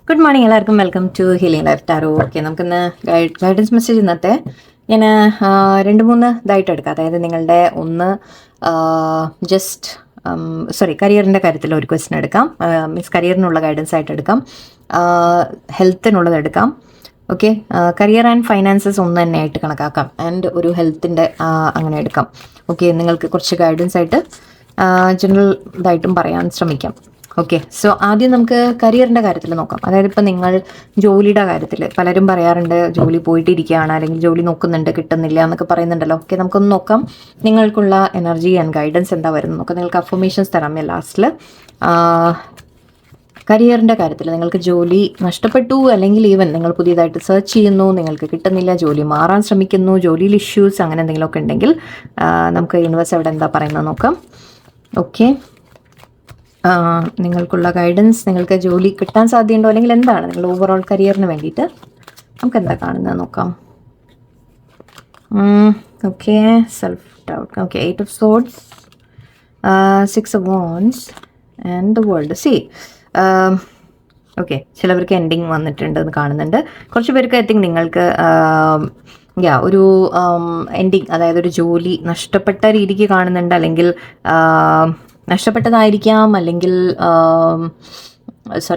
Good morning എല്ലാവർക്കും. Welcome to healing life tarot. Okay, നമുക്കിന്ന് guidance message ഇന്നത്തെ ഞാൻ 2-3 ഇതായിട്ട് എടുക്കാം. അതായത് നിങ്ങളുടെ കരിയറിൻ്റെ കാര്യത്തിൽ ഒരു ക്വസ്റ്റ്യൻ എടുക്കാം, മീൻസ് കരിയറിനുള്ള ഗൈഡൻസ് ആയിട്ട് എടുക്കാം, ഹെൽത്തിനുള്ളത് എടുക്കാം. ഓക്കെ, കരിയർ ആൻഡ് ഫൈനാൻസസ് ഒന്ന് തന്നെ ആയിട്ട് കണക്കാക്കാം, ആൻഡ് ഒരു ഹെൽത്തിൻ്റെ അങ്ങനെ എടുക്കാം. ഓക്കെ, നിങ്ങൾക്ക് കുറച്ച് ഗൈഡൻസ് ആയിട്ട് ജനറൽ ഇതായിട്ടും പറയാൻ ശ്രമിക്കാം. ഓക്കെ, സോ ആദ്യം നമുക്ക് കരിയറിൻ്റെ കാര്യത്തിൽ നോക്കാം. അതായത് ഇപ്പോൾ നിങ്ങൾ ജോലിയുടെ കാര്യത്തിൽ പലരും പറയാറുണ്ട് ജോലി പോയിട്ടിരിക്കുകയാണ്, അല്ലെങ്കിൽ ജോലി നോക്കുന്നുണ്ട് കിട്ടുന്നില്ല എന്നൊക്കെ പറയുന്നുണ്ടല്ലോ. ഓക്കെ, നമുക്കൊന്ന് നോക്കാം നിങ്ങൾക്കുള്ള എനർജി ആൻഡ് ഗൈഡൻസ് എന്താ വരുന്നത് നോക്കാം. നിങ്ങൾക്ക് അഫർമേഷൻസ് തരാം ലാസ്റ്റിൽ. കരിയറിൻ്റെ കാര്യത്തിൽ നിങ്ങൾക്ക് ജോലി നഷ്ടപ്പെട്ടു, അല്ലെങ്കിൽ ഈവൻ നിങ്ങൾ പുതിയതായിട്ട് സെർച്ച് ചെയ്യുന്നു, നിങ്ങൾക്ക് കിട്ടുന്നില്ല, ജോലി മാറാൻ ശ്രമിക്കുന്നു, ജോലിയിൽ ഇഷ്യൂസ് അങ്ങനെ എന്തെങ്കിലുമൊക്കെ ഉണ്ടെങ്കിൽ നമുക്ക് യൂണിവേഴ്സ് അവിടെ എന്താ പറയുന്നത് നോക്കാം. ഓക്കെ, നിങ്ങൾക്കുള്ള ഗൈഡൻസ്, നിങ്ങൾക്ക് ജോലി കിട്ടാൻ സാധ്യതയുണ്ടോ, അല്ലെങ്കിൽ എന്താണ് നിങ്ങൾ ഓവറോൾ കരിയറിന് വേണ്ടിയിട്ട് നമുക്ക് എന്താ കാണുന്നത് നോക്കാം. Okay, self doubt. Okay, 8 of Swords, 6 of Wands and the world. Okay, ചിലവർക്ക് എൻഡിങ് വന്നിട്ടുണ്ട് എന്ന് കാണുന്നുണ്ട്. കുറച്ച് പേർക്ക് ഐ തിങ്ക് നിങ്ങൾക്ക് ഒരു എൻഡിങ്, അതായത് ഒരു ജോലി നഷ്ടപ്പെട്ട രീതിക്ക് കാണുന്നുണ്ട്, അല്ലെങ്കിൽ നഷ്ടപ്പെട്ടതായിരിക്കാം, അല്ലെങ്കിൽ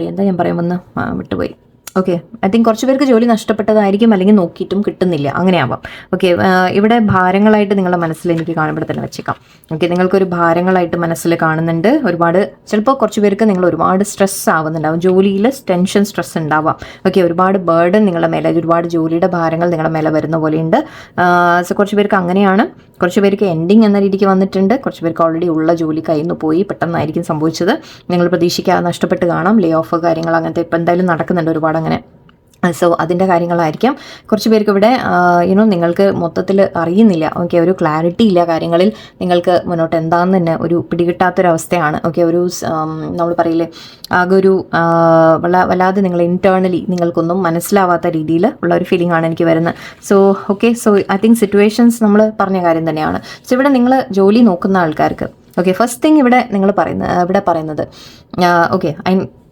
എന്താ ഞാൻ പറയാമെന്ന് വിട്ടുപോയി. ഓക്കെ, ഐ തിങ്ക് കുറച്ച് പേർക്ക് ജോലി നഷ്ടപ്പെട്ടതായിരിക്കും, അല്ലെങ്കിൽ നോക്കിയിട്ടും കിട്ടുന്നില്ല, അങ്ങനെയാവാം. ഓക്കെ, ഇവിടെ ഭാരങ്ങളായിട്ട് നിങ്ങളുടെ മനസ്സിൽ എനിക്ക് കാണുമ്പോൾ തന്നെ വെച്ചേക്കാം. ഓക്കെ, നിങ്ങൾക്കൊരു ഭാരങ്ങളായിട്ട് മനസ്സിൽ കാണുന്നുണ്ട്. ചിലപ്പോൾ കുറച്ച് പേർക്ക് നിങ്ങൾ ഒരുപാട് സ്ട്രെസ് ആവുന്നുണ്ടാവും, ജോലിയിൽ ടെൻഷൻ, സ്ട്രെസ് ഉണ്ടാവാം. ഓക്കെ, ഒരുപാട് ബേർഡൻ നിങ്ങളുടെ മേലെ, ഒരുപാട് ജോലിയുടെ ഭാരങ്ങൾ നിങ്ങളുടെ മേലെ വരുന്ന പോലെയുണ്ട്. സോ കുറച്ച് പേർക്ക് അങ്ങനെയാണ്. കുറച്ച് പേർക്ക് എൻഡിങ് എന്ന രീതിക്ക് വന്നിട്ടുണ്ട്. കുറച്ച് പേർക്ക് ഓൾറെഡി ഉള്ള ജോലി കയ്യിൽ നിന്ന് പോയി, പെട്ടെന്നായിരിക്കും സംഭവിച്ചത്. നിങ്ങൾ പ്രതീക്ഷിക്കാതെ നഷ്ടപ്പെട്ട് കാണാം. ലേ ഓഫ് കാര്യങ്ങൾ അങ്ങനത്തെ ഇപ്പം എന്തായാലും നടക്കുന്നുണ്ട് ഒരുപാട് അങ്ങനെ. സോ അതിൻ്റെ കാര്യങ്ങളായിരിക്കാം. കുറച്ച് പേർക്ക് ഇവിടെ നിങ്ങൾക്ക് മൊത്തത്തിൽ അറിയുന്നില്ല. ഓക്കെ, ഒരു ക്ലാരിറ്റി ഇല്ല കാര്യങ്ങളിൽ, നിങ്ങൾക്ക് മുന്നോട്ട് എന്താണെന്ന് തന്നെ ഒരു പിടികിട്ടാത്തൊരവസ്ഥയാണ്. ഓക്കെ, ഒരു നമ്മൾ പറയില്ലേ, ആകെ ഒരു വല്ലാതെ നിങ്ങൾ ഇൻറ്റേർണലി നിങ്ങൾക്കൊന്നും മനസ്സിലാവാത്ത രീതിയിൽ ഉള്ള ഒരു ഫീലിംഗ് ആണ് എനിക്ക് വരുന്നത്. സോ ഐ തിങ്ക് സിറ്റുവേഷൻസ് നമ്മൾ പറഞ്ഞ കാര്യം തന്നെയാണ്. സോ ഇവിടെ നിങ്ങൾ ജോലി നോക്കുന്ന ആൾക്കാർക്ക് ഓക്കെ, ഫസ്റ്റ് തിങ് ഇവിടെ പറയുന്നത് ഓക്കെ,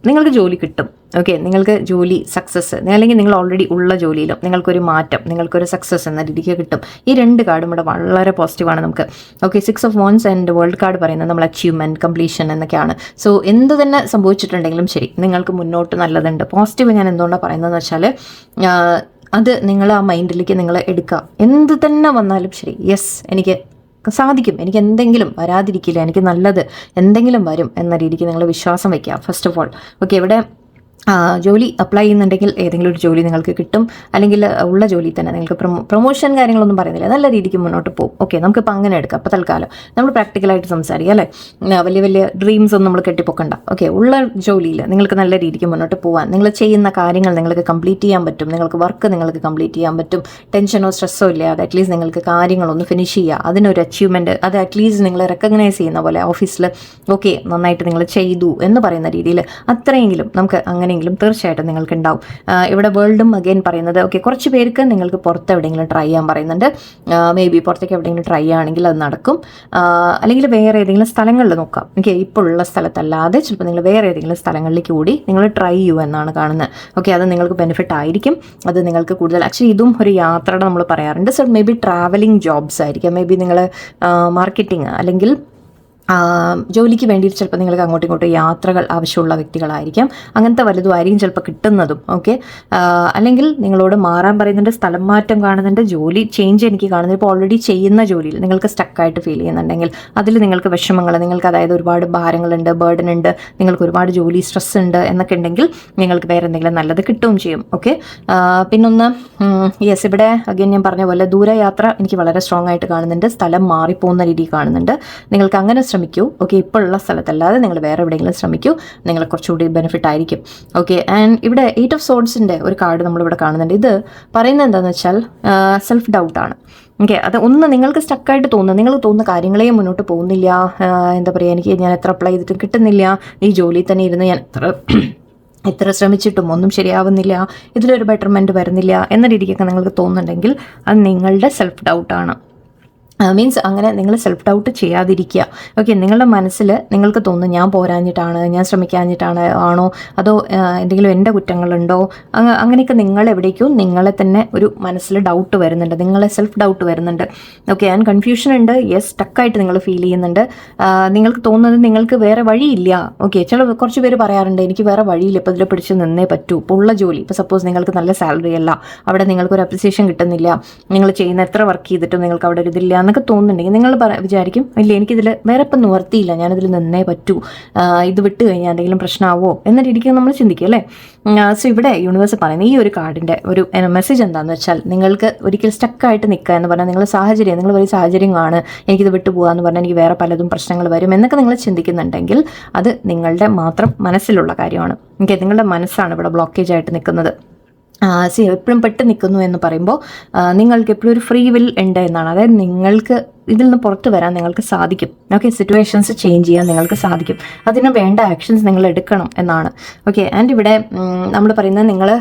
നിങ്ങൾക്ക് ജോലി കിട്ടും. ഓക്കെ, നിങ്ങൾക്ക് ജോലി സക്സസ്, അല്ലെങ്കിൽ നിങ്ങൾ ഓൾറെഡി ഉള്ള ജോലിയിലും നിങ്ങൾക്കൊരു മാറ്റം, നിങ്ങൾക്കൊരു സക്സസ് എന്ന രീതിക്ക് കിട്ടും. ഈ 2 കാർഡും ഇവിടെ വളരെ പോസിറ്റീവാണ് നമുക്ക്. Okay, 6 of Wands and world card പറയുന്നത് നമ്മൾ അച്ചീവ്മെൻറ്റ്, കംപ്ലീഷൻ എന്നൊക്കെയാണ്. സോ എന്ത് തന്നെ സംഭവിച്ചിട്ടുണ്ടെങ്കിലും ശരി, നിങ്ങൾക്ക് മുന്നോട്ട് നല്ലതുണ്ട്. പോസിറ്റീവ് ഞാൻ എന്തുകൊണ്ടാണ് പറയുന്നതെന്ന് വെച്ചാൽ, അത് നിങ്ങൾ ആ മൈൻഡിലേക്ക് നിങ്ങൾ എടുക്കുക. എന്ത് തന്നെ വന്നാലും ശരി, യെസ് എനിക്ക് സാധിക്കും, എനിക്ക് എന്തെങ്കിലും വരാതിരിക്കില്ല, എനിക്ക് നല്ലത് എന്തെങ്കിലും വരും എന്ന രീതിക്ക് നിങ്ങൾ വിശ്വാസം വയ്ക്കുക ഫസ്റ്റ് ഓഫ് ഓൾ. ഓക്കെ, ഇവിടെ ജോലി അപ്ലൈ ചെയ്യുന്നുണ്ടെങ്കിൽ ഏതെങ്കിലും ഒരു ജോലി നിങ്ങൾക്ക് കിട്ടും, അല്ലെങ്കിൽ ഉള്ള ജോലി തന്നെ നിങ്ങൾക്ക് പ്രൊമോഷൻ കാര്യങ്ങളൊന്നും പറയുന്നില്ല, നല്ല രീതിക്ക് മുന്നോട്ട് പോകും. ഓക്കെ, നമുക്കിപ്പോൾ അങ്ങനെ എടുക്കാം. അപ്പോൾ തൽക്കാലം നമ്മൾ പ്രാക്ടിക്കലായിട്ട് സംസാരിക്കുക അല്ലേ, വലിയ വലിയ ഡ്രീംസ് ഒന്നും നമ്മൾ കെട്ടിപ്പൊക്കണ്ട. ഓക്കെ, ഉള്ള ജോലിയിൽ നിങ്ങൾക്ക് നല്ല രീതിക്ക് മുന്നോട്ട് പോകാൻ, നിങ്ങൾ ചെയ്യുന്ന കാര്യങ്ങൾ നിങ്ങൾക്ക് കംപ്ലീറ്റ് ചെയ്യാൻ പറ്റും, നിങ്ങൾക്ക് വർക്ക് നിങ്ങൾക്ക് കംപ്ലീറ്റ് ചെയ്യാൻ പറ്റും, ടെൻഷനോ സ്ട്രെസ്സോ ഇല്ല. അത് അറ്റ്ലീസ്റ്റ് നിങ്ങൾക്ക് കാര്യങ്ങളൊന്ന് ഫിനിഷ് ചെയ്യുക, അതിനൊരു അച്ചീവ്മെൻറ്റ്, അത് അറ്റ്ലീസ്റ്റ് നിങ്ങൾ റെക്കഗ്നൈസ് ചെയ്യുന്ന പോലെ ഓഫീസിൽ ഓക്കെ നന്നായിട്ട് നിങ്ങൾ ചെയ്തു എന്ന് പറയുന്ന രീതിയിൽ അത്രയെങ്കിലും നമുക്ക് അങ്ങനെ തീർച്ചയായിട്ടും നിങ്ങൾക്ക് ഉണ്ടാവും. ഇവിടെ വേൾഡും അഗെയിൻ പറയുന്നത് ഓക്കെ, കുറച്ച് പേർക്ക് നിങ്ങൾക്ക് പുറത്ത് എവിടെയെങ്കിലും ട്രൈ ചെയ്യാൻ പറയുന്നുണ്ട്. മേ ബി പുറത്തേക്ക് എവിടെയെങ്കിലും ട്രൈ ആണെങ്കിൽ അത് നടക്കും, അല്ലെങ്കിൽ വേറെ ഏതെങ്കിലും സ്ഥലങ്ങളിൽ നോക്കാം. ഓക്കെ, ഇപ്പോൾ ഉള്ള സ്ഥലത്തല്ലാതെ ചിലപ്പോൾ നിങ്ങൾ വേറെ ഏതെങ്കിലും സ്ഥലങ്ങളിലേക്ക് കൂടി നിങ്ങൾ ട്രൈ ചെയ്യൂ എന്നാണ് കാണുന്നത്. ഓക്കെ, അത് നിങ്ങൾക്ക് ബെനിഫിറ്റ് ആയിരിക്കും. അത് നിങ്ങൾക്ക് കൂടുതൽ ആക്ച്വലി ഇതും ഒരു യാത്രയുടെ നമ്മൾ പറയാറുണ്ട്. So may be travelling jobs ആയിരിക്കാം, മേ ബി നിങ്ങൾ മാർക്കറ്റിംഗ് അല്ലെങ്കിൽ ജോലിക്ക് വേണ്ടിയിട്ട് ചിലപ്പോൾ നിങ്ങൾക്ക് അങ്ങോട്ടും ഇങ്ങോട്ടും യാത്രകൾ ആവശ്യമുള്ള വ്യക്തികളായിരിക്കാം, അങ്ങനത്തെ വലുതും ആയിരിക്കും ചിലപ്പോൾ കിട്ടുന്നതും. ഓക്കെ, അല്ലെങ്കിൽ നിങ്ങളോട് മാറാൻ പറയുന്നുണ്ട്, സ്ഥലം മാറ്റം കാണുന്നുണ്ട്, ജോലി ചേഞ്ച് എനിക്ക് കാണുന്നത്. ഇപ്പോൾ ഓൾറെഡി ചെയ്യുന്ന ജോലിയിൽ നിങ്ങൾക്ക് സ്റ്റക്കായിട്ട് ഫീൽ ചെയ്യുന്നുണ്ടെങ്കിൽ അതിൽ നിങ്ങൾക്ക് വിഷമങ്ങൾ, നിങ്ങൾക്ക് അതായത് ഒരുപാട് ഭാരങ്ങളുണ്ട്, ബേർഡൻ ഉണ്ട്, നിങ്ങൾക്ക് ഒരുപാട് ജോലി സ്ട്രെസ് ഉണ്ട് എന്നൊക്കെ ഉണ്ടെങ്കിൽ നിങ്ങൾക്ക് വേറെ എന്തെങ്കിലും നല്ലത് കിട്ടുകയും ചെയ്യും. ഓക്കെ, പിന്നൊന്ന് യെസ്, ഇവിടെ അഗൈൻ ഞാൻ പറഞ്ഞ പോലെ ദൂരയാത്ര എനിക്ക് വളരെ സ്ട്രോങ് ആയിട്ട് കാണുന്നുണ്ട്, സ്ഥലം മാറിപ്പോകുന്ന രീതി കാണുന്നുണ്ട്. നിങ്ങൾക്ക് അങ്ങനെ ശ്രമിക്കൂ. ഓക്കെ, ഇപ്പോൾ ഉള്ള സ്ഥലത്തല്ലാതെ നിങ്ങൾ വേറെ എവിടെയെങ്കിലും ശ്രമിക്കൂ, നിങ്ങൾ കുറച്ചുകൂടി ബെനിഫിറ്റ് ആയിരിക്കും. ഓക്കെ, ആൻഡ് ഇവിടെ 8 of Swordsൻ്റെ ഒരു കാർഡ് നമ്മളിവിടെ കാണുന്നുണ്ട്. ഇത് പറയുന്നത് എന്താണെന്ന് വെച്ചാൽ സെൽഫ് ഡൗട്ടാണ്. ഓക്കെ, അത് നിങ്ങൾക്ക് സ്റ്റക്കായിട്ട് തോന്നുന്ന കാര്യങ്ങളെ മുന്നോട്ട് പോകുന്നില്ല. എന്താ പറയുക, ഞാൻ എത്ര അപ്ലൈ ചെയ്തിട്ടും കിട്ടുന്നില്ല, ഈ ജോലിയിൽ തന്നെ ഇരുന്ന് ഞാൻ എത്ര ശ്രമിച്ചിട്ടും ഒന്നും ശരിയാവുന്നില്ല, ഇതിലൊരു ബെറ്റർമെൻറ്റ് വരുന്നില്ല എന്ന രീതിക്കൊക്കെ നിങ്ങൾക്ക് തോന്നുന്നുണ്ടെങ്കിൽ അത് നിങ്ങളുടെ സെൽഫ് ഡൗട്ടാണ്. മീൻസ് അങ്ങനെ നിങ്ങൾ സെൽഫ് ഡൗട്ട് ചെയ്യാതിരിക്കുക. ഓക്കെ, നിങ്ങളുടെ മനസ്സിൽ നിങ്ങൾക്ക് തോന്നുന്നു ഞാൻ പോരാഞ്ഞിട്ടാണ്, ഞാൻ ശ്രമിക്കാഞ്ഞിട്ടാണ് ആണോ, അതോ എന്തെങ്കിലും എൻ്റെ കുറ്റങ്ങളുണ്ടോ, അങ്ങനെയൊക്കെ നിങ്ങൾ എവിടേക്കും നിങ്ങളെ തന്നെ ഒരു മനസ്സിൽ ഡൗട്ട് വരുന്നുണ്ട്, നിങ്ങളെ സെൽഫ് ഡൗട്ട് വരുന്നുണ്ട്. ഓക്കെ, ആൻഡ് കൺഫ്യൂഷൻ ഉണ്ട്. യെസ്, സ്റ്റക്കായിട്ട് നിങ്ങൾ ഫീൽ ചെയ്യുന്നുണ്ട്. നിങ്ങൾക്ക് തോന്നുന്നത് നിങ്ങൾക്ക് വേറെ വഴിയില്ല. ഓക്കെ, കുറച്ച് പേര് പറയാറുണ്ട് എനിക്ക് വേറെ വഴിയില്ല, ഇപ്പോൾ ഇതിൽ പിടിച്ച് നിന്നേ പറ്റൂ. ഇപ്പോൾ ഉള്ള ജോലി, ഇപ്പോൾ സപ്പോസ് നിങ്ങൾക്ക് നല്ല സാലറി അല്ല, അവിടെ നിങ്ങൾക്കൊരു അപ്രിസിയേഷൻ കിട്ടുന്നില്ല, നിങ്ങൾ ചെയ്യുന്ന എത്ര വർക്ക് ചെയ്തിട്ടും നിങ്ങൾക്ക് അവിടെ ഒരു ഇതില്ല എന്നൊക്കെ തോന്നുന്നുണ്ടെങ്കിൽ നിങ്ങൾ വിചാരിക്കും ഇല്ല എനിക്കിതിൽ വേറെ ഇപ്പം നിവർത്തിയില്ല, ഞാനിതിൽ നിന്നേ പറ്റൂ, ഇത് വിട്ട് കഴിഞ്ഞാൽ എന്തെങ്കിലും പ്രശ്നമാവോ എന്ന രീതിക്ക് നമ്മൾ ചിന്തിക്കും അല്ലേ. സോ ഇവിടെ യൂണിവേഴ്സ് പറയുന്ന ഈ ഒരു കാർഡിൻ്റെ ഒരു മെസ്സേജ് എന്താണെന്ന് വെച്ചാൽ, നിങ്ങൾക്ക് ഒരിക്കൽ സ്റ്റക്കായിട്ട് നിൽക്കുക എന്ന് പറഞ്ഞാൽ നിങ്ങൾ വലിയ സാഹചര്യമാണ്, എനിക്കിത് വിട്ടു പോകാമെന്ന് പറഞ്ഞാൽ എനിക്ക് വേറെ പലതും പ്രശ്നങ്ങൾ വരും എന്നൊക്കെ നിങ്ങൾ ചിന്തിക്കുന്നുണ്ടെങ്കിൽ അത് നിങ്ങളുടെ മാത്രം മനസ്സിലുള്ള കാര്യമാണ്. ഓക്കെ, നിങ്ങളുടെ മനസ്സാണ് ഇവിടെ ബ്ലോക്കേജ് ആയിട്ട് നിൽക്കുന്നത്. എപ്പോഴും പെട്ട് നിൽക്കുന്നു എന്ന് പറയുമ്പോൾ നിങ്ങൾക്ക് എപ്പോഴും ഒരു ഫ്രീ വിൽ ഉണ്ട് എന്നാണ്. അതായത് നിങ്ങൾക്ക് ഇതിൽ നിന്ന് പുറത്ത് വരാൻ നിങ്ങൾക്ക് സാധിക്കും. ഓക്കെ, സിറ്റുവേഷൻസ് ചേഞ്ച് ചെയ്യാൻ നിങ്ങൾക്ക് സാധിക്കും. അതിന് വേണ്ട ആക്ഷൻസ് നിങ്ങൾ എടുക്കണം എന്നാണ്. ഓക്കെ, ആൻഡ് ഇവിടെ നമ്മൾ പറയുന്നത് നിങ്ങൾ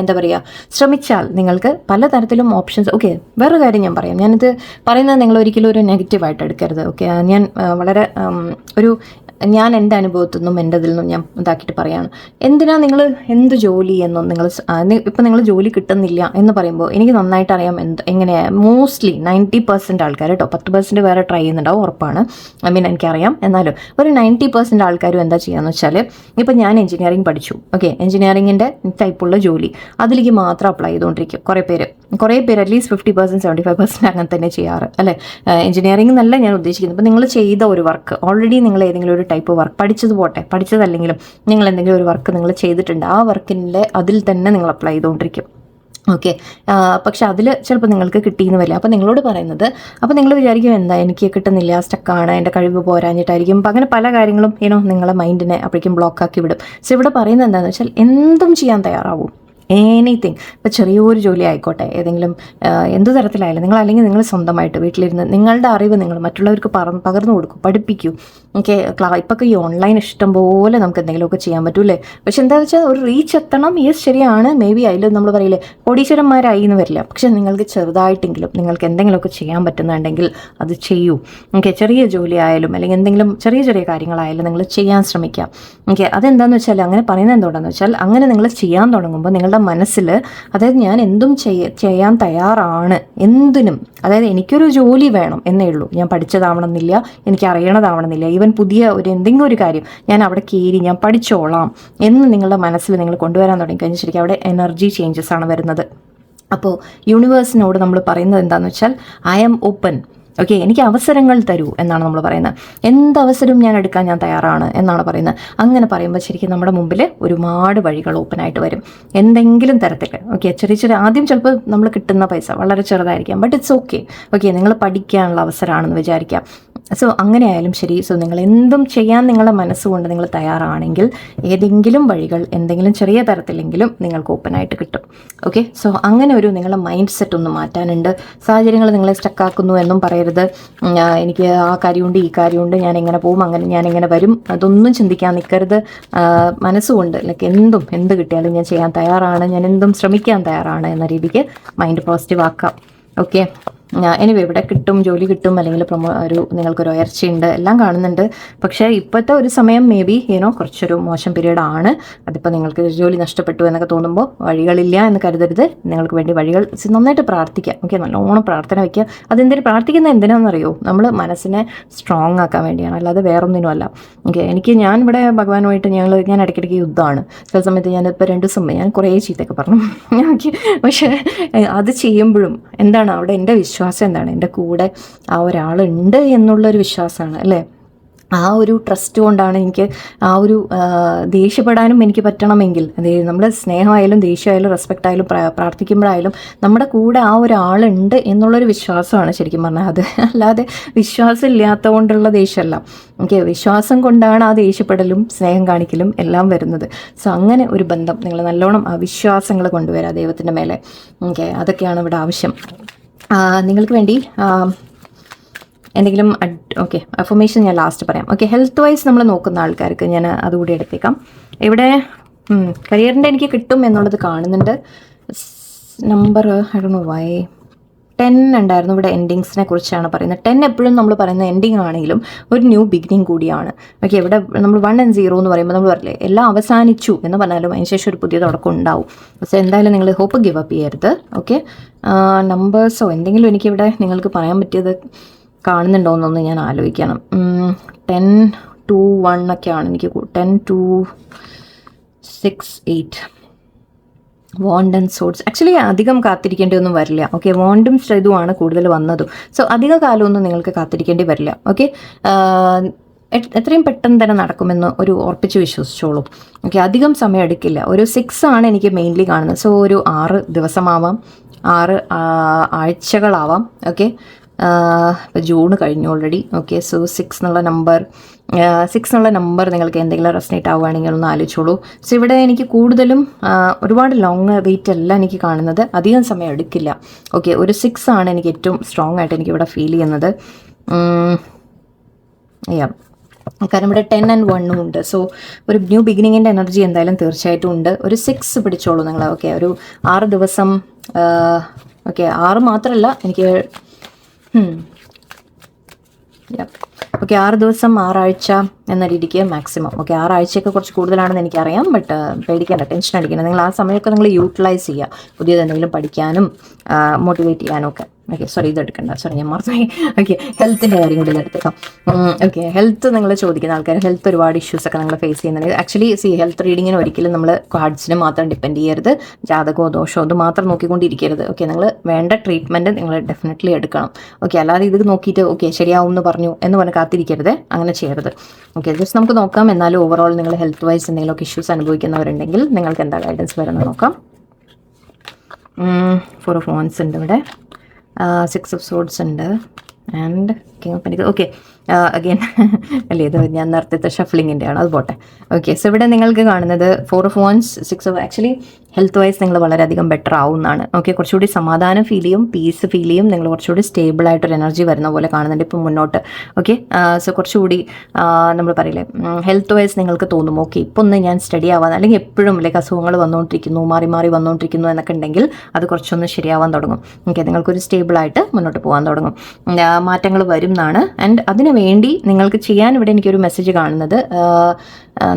എന്താ പറയുക, ശ്രമിച്ചാൽ നിങ്ങൾക്ക് പലതരത്തിലും ഓപ്ഷൻസ്. ഓക്കെ, വേറൊരു കാര്യം ഞാൻ പറയാം, ഞാനിത് പറയുന്നത് നിങ്ങൾ ഒരിക്കലും ഒരു നെഗറ്റീവായിട്ട് എടുക്കരുത്. ഓക്കെ, ഞാൻ വളരെ ഞാൻ എൻ്റെ അനുഭവത്തിൽ നിന്നും എൻ്റെ ഇതിൽ നിന്നും ഞാൻ ഇതാക്കിയിട്ട് പറയാണ്. എന്തിനാ നിങ്ങൾ എന്ത് ജോലി എന്നും ഇപ്പം നിങ്ങൾ ജോലി കിട്ടുന്നില്ല എന്ന് പറയുമ്പോൾ എനിക്ക് നന്നായിട്ട് അറിയാം എങ്ങനെയാണ് മോസ്റ്റ്ലി 90% ആൾക്കാർ കേട്ടോ, 10% വേറെ ട്രൈ ചെയ്യുന്നുണ്ടാവും ഉറപ്പാണ്. എനിക്കറിയാം. എന്നാലും ഒരു 90% ആൾക്കാരും എന്താ ചെയ്യാന്ന് വെച്ചാൽ, ഇപ്പം ഞാൻ എഞ്ചിനീയറിംഗ് പഠിച്ചു. ഓക്കെ, എഞ്ചിനീയറിങ്ങിൻ്റെ ടൈപ്പുള്ള ജോലി അതിലേക്ക് മാത്രം അപ്ലൈ ചെയ്തുകൊണ്ടിരിക്കും കുറേ പേര് അറ്റ്ലീസ്റ്റ് 50% 75% അങ്ങനെ തന്നെ ചെയ്യാറ് അല്ലേ. എഞ്ചിനീയറിംഗ് എന്നല്ല ഞാൻ ഉദ്ദേശിക്കുന്നത്. ഇപ്പം നിങ്ങൾ ചെയ്ത ഒരു വർക്ക് ഓൾറെഡി നിങ്ങൾ ഏതെങ്കിലും ഒരു ടൈപ്പ് വർക്ക് പഠിച്ചതല്ലെങ്കിലും നിങ്ങൾ എന്തെങ്കിലും ഒരു വർക്ക് നിങ്ങൾ ചെയ്തിട്ടുണ്ട്, ആ വർക്കിൻ്റെ അതിൽ തന്നെ നിങ്ങൾ അപ്ലൈ ചെയ്തുകൊണ്ടിരിക്കും. ഓക്കെ, പക്ഷെ അതിൽ ചിലപ്പോൾ നിങ്ങൾക്ക് കിട്ടിയെന്ന് വരില്ല. അപ്പോൾ നിങ്ങളോട് പറയുന്നത്, അപ്പോൾ നിങ്ങൾ വിചാരിക്കും എന്താ എനിക്ക് കിട്ടുന്നില്ല, സ്റ്റക്കാണ്, എൻ്റെ കഴിവ് പോരാഞ്ഞിട്ടായിരിക്കും. അപ്പം അങ്ങനെ പല കാര്യങ്ങളും നിങ്ങളെ മൈൻഡിനെ അപ്പോഴേക്കും ബ്ലോക്കാക്കി വിടും. സോ ഇവിടെ പറയുന്നത് എന്താണെന്ന് വെച്ചാൽ എന്തും ചെയ്യാൻ തയ്യാറാവും. എനിത്തിങ്, ഇപ്പോൾ ചെറിയൊരു ജോലി ആയിക്കോട്ടെ, ഏതെങ്കിലും എന്ത് തരത്തിലായാലും നിങ്ങൾ, അല്ലെങ്കിൽ നിങ്ങൾ സ്വന്തമായിട്ട് വീട്ടിലിരുന്ന് നിങ്ങളുടെ അറിവ് നിങ്ങൾ മറ്റുള്ളവർക്ക് പകർന്നു കൊടുക്കും, പഠിപ്പിക്കൂ. ഓക്കെ, ഇപ്പൊക്കെ ഈ ഓൺലൈൻ ഇഷ്ടം പോലെ നമുക്ക് എന്തെങ്കിലുമൊക്കെ ചെയ്യാൻ പറ്റൂലേ. പക്ഷെ എന്താണെന്ന് വെച്ചാൽ ഒരു റീച്ച് എത്തണം. യെസ്, ശരിയാണ്, മേ ബി അതിൽ നമ്മൾ പറയില്ലേ കോടീശ്വരന്മാരായി എന്ന് വരില്ല. പക്ഷെ നിങ്ങൾക്ക് ചെറുതായിട്ടെങ്കിലും നിങ്ങൾക്ക് എന്തെങ്കിലുമൊക്കെ ചെയ്യാൻ പറ്റുന്നുണ്ടെങ്കിൽ അത് ചെയ്യൂ. ഓക്കെ, ചെറിയ ജോലി ആയാലും അല്ലെങ്കിൽ എന്തെങ്കിലും ചെറിയ ചെറിയ കാര്യങ്ങളായാലും നിങ്ങൾ ചെയ്യാൻ ശ്രമിക്കാം. ഓക്കെ, അതെന്താണെന്ന് വെച്ചാൽ അങ്ങനെ പറയുന്നത് എന്തുകൊണ്ടാണെന്ന് വെച്ചാൽ, അങ്ങനെ നിങ്ങൾ ചെയ്യാൻ തുടങ്ങുമ്പോൾ നിങ്ങളുടെ മനസ്സിൽ, അതായത് ഞാൻ എന്തും ചെയ്യാൻ തയ്യാറാണ്, എന്തിനും. അതായത് എനിക്കൊരു ജോലി വേണം എന്നേ ഉള്ളൂ, ഞാൻ പഠിച്ചതാവണമെന്നില്ല, എനിക്ക് അറിയണതാവണമെന്നില്ല, ഈവൻ പുതിയ എന്തെങ്കിലും ഒരു കാര്യം ഞാൻ അവിടെ കയറി ഞാൻ പഠിച്ചോളാം എന്ന് നിങ്ങളുടെ മനസ്സിൽ നിങ്ങൾ കൊണ്ടുവരാൻ തുടങ്ങിക്കഴിഞ്ഞാൽ ശരിക്കും അവിടെ എനർജി ചേഞ്ചസ് ആണ് വരുന്നത്. അപ്പോൾ യൂണിവേഴ്സിനോട് നമ്മൾ പറയുന്നത് എന്താണെന്ന് വെച്ചാൽ, ഐ ആം ഓപ്പൺ. ഓക്കെ, എനിക്ക് അവസരങ്ങൾ തരൂ എന്നാണ് നമ്മൾ പറയുന്നത്. എന്തവസരവും ഞാൻ എടുക്കാൻ ഞാൻ തയ്യാറാണ് എന്നാണ് പറയുന്നത്. അങ്ങനെ പറയുമ്പോൾ ശരിക്കും നമ്മുടെ മുമ്പിൽ ഒരുപാട് വഴികൾ ഓപ്പണായിട്ട് വരും, എന്തെങ്കിലും തരത്തിൽ. ഓക്കെ, ചെറിയ ആദ്യം ചിലപ്പോൾ നമ്മൾ കിട്ടുന്ന പൈസ വളരെ ചെറുതായിരിക്കാം, ബട്ട് ഇറ്റ്സ് ഓക്കെ. ഓക്കെ, നിങ്ങൾ പഠിക്കാനുള്ള അവസരമാണെന്ന് വിചാരിക്കാം. സോ അങ്ങനെ ആയാലും ശരി, സോ നിങ്ങൾ എന്തും ചെയ്യാൻ നിങ്ങളുടെ മനസ്സുകൊണ്ട് നിങ്ങൾ തയ്യാറാണെങ്കിൽ ഏതെങ്കിലും വഴികൾ എന്തെങ്കിലും ചെറിയ തരത്തിലെങ്കിലും നിങ്ങൾക്ക് ഓപ്പണായിട്ട് കിട്ടും. ഓക്കെ, സോ അങ്ങനെ ഒരു നിങ്ങളുടെ മൈൻഡ് സെറ്റ് ഒന്ന് മാറ്റാനുണ്ട്. സാഹചര്യങ്ങൾ നിങ്ങളെ സ്റ്റക്കാക്കുന്നു എന്നും പറയരുത്. എനിക്ക് ആ കാര്യമുണ്ട്, ഈ കാര്യമുണ്ട്, ഞാൻ എങ്ങനെ പോകും, അങ്ങനെ ഞാൻ എങ്ങനെ വരും, അതൊന്നും ചിന്തിക്കാൻ നിൽക്കരുത്. മനസ്സുകൊണ്ട് എന്ത് കിട്ടിയാലും ഞാൻ ചെയ്യാൻ തയ്യാറാണ്, ഞാൻ എന്തും ശ്രമിക്കാൻ തയ്യാറാണ് എന്ന രീതിക്ക് മൈൻഡ് പോസിറ്റീവ് ആക്കാം. ഓക്കെ, എനിവേ ഇവിടെ ജോലി കിട്ടും, അല്ലെങ്കിൽ നിങ്ങൾക്കൊരു ഉയർച്ചയുണ്ട്, എല്ലാം കാണുന്നുണ്ട്. പക്ഷേ ഇപ്പോഴത്തെ ഒരു സമയം മേ ബി കുറച്ചൊരു മോശം പീരീഡാണ്. അതിപ്പോൾ നിങ്ങൾക്ക് ജോലി നഷ്ടപ്പെട്ടു എന്നൊക്കെ തോന്നുമ്പോൾ വഴികളില്ല എന്ന് കരുതരുത്. നിങ്ങൾക്ക് വേണ്ടി വഴികൾ നന്നായിട്ട് പ്രാർത്ഥിക്കാം. ഓക്കെ, നല്ലോണം പ്രാർത്ഥന വയ്ക്കുക. അതെന്തിനും പ്രാർത്ഥിക്കുന്നത് എന്തിനാണെന്നറിയോ, നമ്മൾ മനസ്സിനെ സ്ട്രോങ് ആക്കാൻ വേണ്ടിയാണ്, അല്ലാതെ വേറൊന്നിനുമല്ല. ഓക്കെ, ഞാൻ ഇവിടെ ഭഗവാനുമായിട്ട് ഞാൻ ഇടയ്ക്കിടയ്ക്ക് യുദ്ധമാണ്. ചില സമയത്ത് ഞാനിപ്പോൾ 2 ദിവസം ഞാൻ കുറേ ചീത്തയൊക്കെ പറഞ്ഞു. ഓക്കെ, പക്ഷേ അത് ചെയ്യുമ്പോഴും എന്താണ് അവിടെ എൻ്റെ വിശ്വാസം എന്താണ്, എൻ്റെ കൂടെ ആ ഒരാളുണ്ട് എന്നുള്ളൊരു വിശ്വാസമാണ് അല്ലേ. ആ ഒരു ട്രസ്റ്റ് കൊണ്ടാണ് എനിക്ക് ആ ഒരു ദേഷ്യപ്പെടാനും എനിക്ക് പറ്റണമെങ്കിൽ, അതായത് നമ്മൾ സ്നേഹമായാലും ദേഷ്യമായാലും റെസ്പെക്റ്റ് ആയാലും പ്രാർത്ഥിക്കുമ്പോഴായാലും നമ്മുടെ കൂടെ ആ ഒരാളുണ്ട് എന്നുള്ളൊരു വിശ്വാസമാണ് ശരിക്കും പറഞ്ഞാൽ. അത് അല്ലാതെ വിശ്വാസം ഇല്ലാത്ത കൊണ്ടുള്ള ദേഷ്യമല്ല. ഓക്കെ, വിശ്വാസം കൊണ്ടാണ് ആ ദേഷ്യപ്പെടലും സ്നേഹം കാണിക്കലും എല്ലാം വരുന്നത്. സോ അങ്ങനെ ഒരു ബന്ധം നിങ്ങൾ നല്ലോണം ആ വിശ്വാസങ്ങൾ കൊണ്ടുവരാം ദൈവത്തിൻ്റെ മേലെ. ഓക്കെ, അതൊക്കെയാണ് ഇവിടെ ആവശ്യം. നിങ്ങൾക്ക് വേണ്ടി എന്തെങ്കിലും ഓക്കെ അഫർമേഷൻ ഞാൻ ലാസ്റ്റ് പറയാം. ഓക്കെ, ഹെൽത്ത് വൈസ് നമ്മൾ നോക്കുന്ന ആൾക്കാർക്ക് ഞാൻ അതുകൂടി എടുത്തേക്കാം. ഇവിടെ കരിയറിൻ്റെ എനിക്ക് കിട്ടും എന്നുള്ളത് കാണുന്നുണ്ട്. Number I don't know why 10 ഉണ്ടായിരുന്നു. ഇവിടെ എൻഡിങ്സിനെ കുറിച്ചാണ് പറയുന്നത്. 10 എപ്പോഴും നമ്മൾ പറയുന്ന എൻഡിങ് ആണെങ്കിലും ഒരു ന്യൂ ബിഗിനിങ് കൂടിയാണ്. ഓക്കെ, ഇവിടെ നമ്മൾ 1 and 0 എന്ന് പറയുമ്പോൾ നമ്മൾ പറയില്ലേ എല്ലാം അവസാനിച്ചു എന്ന് പറഞ്ഞാലും അതിന് ശേഷം ഒരു പുതിയ തുടക്കം ഉണ്ടാവും. പക്ഷേ എന്തായാലും നിങ്ങൾ ഹോപ്പ് ഗിവ് അപ്പ് ചെയ്യരുത്. ഓക്കെ, നമ്പേഴ്സോ എന്തെങ്കിലും എനിക്കിവിടെ നിങ്ങൾക്ക് പറയാൻ പറ്റിയത് കാണുന്നുണ്ടോ എന്നൊന്ന് ഞാൻ ആലോചിക്കണം. 10 to 1 ഒക്കെയാണ് എനിക്ക് 10 to 6 8 won't and swords. Actually അധികം കാത്തിരിക്കേണ്ടിയൊന്നും വരില്ല. ഓക്കെ, വോണ്ടും ഇതുമാണ് കൂടുതൽ വന്നതും. സോ അധിക കാലമൊന്നും നിങ്ങൾക്ക് കാത്തിരിക്കേണ്ടി വരില്ല. ഓക്കെ, എത്രയും പെട്ടെന്ന് തന്നെ നടക്കുമെന്ന് ഒരു ഉറപ്പിച്ച് വിശ്വസിച്ചോളൂ. ഓക്കെ, അധികം സമയം എടുക്കില്ല. ഒരു 6 ആണ് എനിക്ക് മെയിൻലി കാണുന്നത്. സോ ഒരു 6 ദിവസമാവാം, 6 ആഴ്ചകളാവാം. ഓക്കെ, ഇപ്പോൾ ജൂൺ കഴിഞ്ഞു ഓൾറെഡി. ഓക്കെ, സോ 6 എന്നുള്ള നമ്പർ നിങ്ങൾക്ക് എന്തെങ്കിലും റെസനേറ്റ് ആവുകയാണെങ്കിൽ ഒന്ന് ആലോചിച്ചോളൂ. സോ ഇവിടെ എനിക്ക് കൂടുതലും ഒരുപാട് ലോങ് വെയിറ്റ് അല്ല എനിക്ക് കാണുന്നത്, അധികം സമയം എടുക്കില്ല. ഓക്കെ, ഒരു 6 ആണ് എനിക്ക് ഏറ്റവും സ്ട്രോങ് ആയിട്ട് എനിക്കിവിടെ ഫീൽ ചെയ്യുന്നത്. കാരണം ഇവിടെ 10 and 1 ഉണ്ട്. സോ ഒരു ന്യൂ ബിഗിനിങ്ങിൻ്റെ എനർജി എന്തായാലും തീർച്ചയായിട്ടും ഉണ്ട്. ഒരു 6 പിടിച്ചോളൂ നിങ്ങൾ. ഓക്കെ, ഒരു 6 ദിവസം. ഓക്കെ, 6 മാത്രമല്ല എനിക്ക് ഓക്കെ 6 ദിവസം 6 ആഴ്ച എന്ന രീതിക്ക് മാക്സിമം. ഓക്കെ, 6 ആഴ്ചയൊക്കെ കുറച്ച് കൂടുതലാണെന്ന് എനിക്കറിയാം. ബട്ട് പേടിക്കേണ്ട, ടെൻഷൻ അടിക്കണം. നിങ്ങൾ ആ സമയമൊക്കെ നിങ്ങൾ യൂട്ടിലൈസ് ചെയ്യുക, പുതിയത് എന്തെങ്കിലും പഠിക്കാനും മോട്ടിവേറ്റ് ചെയ്യാനും ഒക്കെ. ഓക്കെ, സോറി ഇത് എടുക്കണ്ട, സോറി ഞാൻ മറന്നുപോയി. ഓക്കെ, ഹെൽത്തിൻ്റെ കാര്യം കൂടി എടുത്തേക്കാം. ഓക്കെ, ഹെൽത്ത് നിങ്ങൾ ചോദിക്കുന്ന ആൾക്കാർ ഹെൽത്ത് ഒരുപാട് ഇഷ്യൂസൊക്കെ നിങ്ങൾ ഫേസ് ചെയ്യുന്നുണ്ട്. ആക്ച്വലി ഹെൽത്ത് റീഡിങ്ങിന് ഒരിക്കലും നമ്മൾ കാർഡ്സിന് മാത്രം ഡിപ്പെൻഡ് ചെയ്യരുത്, ജാതകമോ ദോഷമോ അത് മാത്രം നോക്കിക്കൊണ്ടിരിക്കരുത്. ഓക്കെ, നിങ്ങൾ വേണ്ട ട്രീറ്റ്മെൻറ്റ് നിങ്ങൾ ഡെഫിനറ്റ്ലി എടുക്കണം. ഓക്കെ, അല്ലാതെ ഇത് നോക്കിയിട്ട് ഓക്കെ ശരിയാവും എന്ന് പറഞ്ഞു എന്ന് പറഞ്ഞ് കാത്തിരിക്കരുത്, അങ്ങനെ ചെയ്യരുത്. ഓക്കെ, ജസ്റ്റ് നമുക്ക് നോക്കാം. എന്നാലും ഓവറോൾ നിങ്ങൾ ഹെൽത്ത് വൈസ് എന്തെങ്കിലുമൊക്കെ ഇഷ്യൂസ് അനുഭവിക്കുന്നവരുണ്ടെങ്കിൽ നിങ്ങൾക്ക് എന്താ ഗൈഡൻസ് വരുന്നത് നോക്കാം. 4 of Wands ഉണ്ട് ഇവിടെ, 6 of Swords ഉണ്ട്, and King of Pentacles. Okay, again അല്ലേ ഇത് ഞാൻ നേരത്തെ ഷഫ്ലിങ്ങിൻ്റെ ആണ്, അത് പോട്ടെ. ഓക്കെ, സോ ഇവിടെ നിങ്ങൾക്ക് കാണുന്നത് 4 of Wands, 6 of actually health vice നിങ്ങൾ വളരെയധികം ബെറ്റർ ആവുന്നതാണ്. ഓക്കെ, കുറച്ചുകൂടി സമാധാനം ഫീൽ ചെയ്യും, പീസ് ഫീൽ ചെയ്യും, നിങ്ങൾ കുറച്ചുകൂടി സ്റ്റേബിളായിട്ടൊരു എനർജി വരുന്ന പോലെ കാണുന്നുണ്ട് ഇപ്പം മുന്നോട്ട്. ഓക്കെ, സോ കുറച്ചുകൂടി നമ്മൾ പറയില്ലേ ഹെൽത്ത് വൈസ് നിങ്ങൾക്ക് തോന്നും ഓക്കെ ഇപ്പം ഒന്ന് ഞാൻ സ്റ്റഡി ആവാൻ, അല്ലെങ്കിൽ എപ്പോഴും ലൈക്ക് അസുഖങ്ങൾ വന്നുകൊണ്ടിരിക്കുന്നു, മാറി മാറി വന്നുകൊണ്ടിരിക്കുന്നു എന്നൊക്കെ ഉണ്ടെങ്കിൽ അത് കുറച്ചൊന്ന് ശരിയാവാൻ തുടങ്ങും. ഓക്കെ, നിങ്ങൾക്കൊരു സ്റ്റേബിളായിട്ട് മുന്നോട്ട് പോകാൻ തുടങ്ങും, മാറ്റങ്ങൾ വരും എന്നാണ്. ആൻഡ് അതിനു വേണ്ടി നിങ്ങൾക്ക് ചെയ്യാൻ ഇവിടെ എനിക്കൊരു മെസ്സേജ് കാണുന്നത്,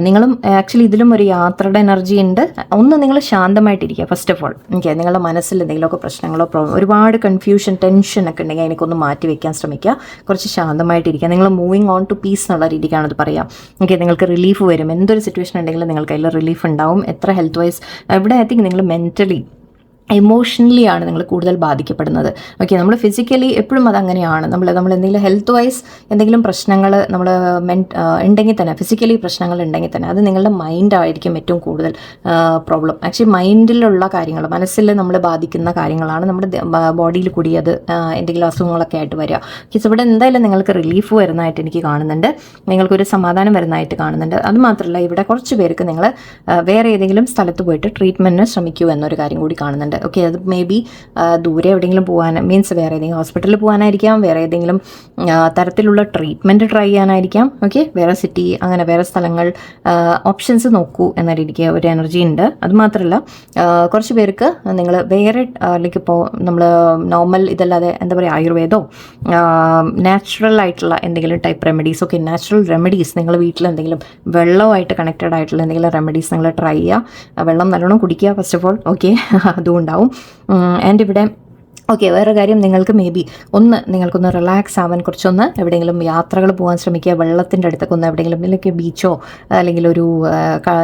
നിങ്ങളും ആക്ച്വലി ഇതിലും ഒരു യാത്രയുടെ എനർജി ഉണ്ട്. ഒന്ന് നിങ്ങൾ ശാന്തമായിട്ടിരിക്കുക ഫസ്റ്റ് ഓഫ് ഓൾ. ഓക്കെ, നിങ്ങളുടെ മനസ്സിൽ എന്തെങ്കിലുമൊക്കെ പ്രശ്നങ്ങളോ ഒരുപാട് കൺഫ്യൂഷൻ ടെൻഷൻ ഒക്കെ ഉണ്ടെങ്കിൽ എനിക്കൊന്ന് മാറ്റി വെക്കാൻ ശ്രമിക്കുക, കുറച്ച് ശാന്തമായിട്ടിരിക്കുക. നിങ്ങൾ മൂവിങ് ഓൺ ടു പീസ് എന്നുള്ള രീതിക്കാണ് അത് പറയുക. ഓക്കെ, നിങ്ങൾക്ക് റിലീഫ് വരും, എന്തൊരു സിറ്റുവേഷൻ ഉണ്ടെങ്കിലും നിങ്ങൾക്ക് അതിൽ റിലീഫ് ഉണ്ടാവും. എത്ര ഹെൽത്ത് വൈസ് ഇവിടെ ഐ തിങ്ക് നിങ്ങൾ മെൻ്റലി ഇമോഷണലി ആണ് നിങ്ങൾ കൂടുതൽ ബാധിക്കപ്പെടുന്നത്. ഓക്കെ, നമ്മൾ ഫിസിക്കലി എപ്പോഴും അതങ്ങനെയാണ്. നമ്മൾ എന്തെങ്കിലും ഹെൽത്ത് വൈസ് എന്തെങ്കിലും പ്രശ്നങ്ങൾ നമ്മൾ ഉണ്ടെങ്കിൽ തന്നെ, ഫിസിക്കലി പ്രശ്നങ്ങൾ ഉണ്ടെങ്കിൽ തന്നെ അത് നിങ്ങളുടെ മൈൻഡായിരിക്കും ഏറ്റവും കൂടുതൽ പ്രോബ്ലം. ആക്ച്വലി മൈൻഡിലുള്ള കാര്യങ്ങൾ, മനസ്സിൽ നമ്മൾ ബാധിക്കുന്ന കാര്യങ്ങളാണ് നമ്മുടെ ബോഡിയിൽ കൂടി അത് എന്തെങ്കിലും അസുഖങ്ങളൊക്കെ ആയിട്ട് വരിക. ഓക്കെ, ഇവിടെ എന്തായാലും നിങ്ങൾക്ക് റിലീഫ് വരുന്നതായിട്ട് എനിക്ക് കാണുന്നുണ്ട്, നിങ്ങൾക്കൊരു സമാധാനം വരുന്നതായിട്ട് കാണുന്നുണ്ട്. അതുമാത്രമല്ല ഇവിടെ കുറച്ച് പേർക്ക് നിങ്ങൾ വേറെ ഏതെങ്കിലും സ്ഥലത്ത് പോയിട്ട് ട്രീറ്റ്മെൻറ്റിന് ശ്രമിക്കൂ എന്നൊരു കാര്യം കൂടി കാണുന്നുണ്ട്. ഓക്കെ, അത് മേ ബി ദൂരെ എവിടെയെങ്കിലും പോകാൻ മീൻസ് വേറെ ഏതെങ്കിലും ഹോസ്പിറ്റലിൽ പോകാനായിരിക്കാം, വേറെ ഏതെങ്കിലും തരത്തിലുള്ള ട്രീറ്റ്മെൻറ്റ് ട്രൈ ചെയ്യാനായിരിക്കാം. ഓക്കെ, വേറെ സിറ്റി അങ്ങനെ വേറെ സ്ഥലങ്ങൾ ഓപ്ഷൻസ് നോക്കൂ എന്ന രീതിക്ക് ഒരു എനർജി ഉണ്ട്. അതുമാത്രമല്ല കുറച്ച് പേർക്ക് നിങ്ങൾ വേറെ ലൈക്ക് ഇപ്പോൾ നമ്മൾ നോർമൽ ഇതല്ലാതെ എന്താ പറയുക ആയുർവേദമോ നാച്ചുറൽ ആയിട്ടുള്ള എന്തെങ്കിലും type remedies, okay natural remedies നിങ്ങൾ വീട്ടിൽ എന്തെങ്കിലും വെള്ളമായിട്ട് കണക്റ്റഡ് ആയിട്ടുള്ള എന്തെങ്കിലും റെമഡീസ് നിങ്ങൾ ട്രൈ ചെയ്യുക. വെള്ളം നല്ലോണം കുടിക്കുക ഫസ്റ്റ് ഓഫ് ഓൾ. ഓക്കെ, അതുകൊണ്ടാവും. ആൻഡ് ഇവിടെ ഓക്കെ, വേറെ കാര്യം നിങ്ങൾക്ക് മേ ബി നിങ്ങൾക്കൊന്ന് റിലാക്സ് ആവാൻ കുറച്ചൊന്ന് എവിടെയെങ്കിലും യാത്രകൾ പോകാൻ ശ്രമിക്കുക. വെള്ളത്തിൻ്റെ അടുത്തൊക്കെ ഒന്ന് എവിടെയെങ്കിലും ഇല്ലെങ്കിൽ ബീച്ചോ അല്ലെങ്കിൽ ഒരു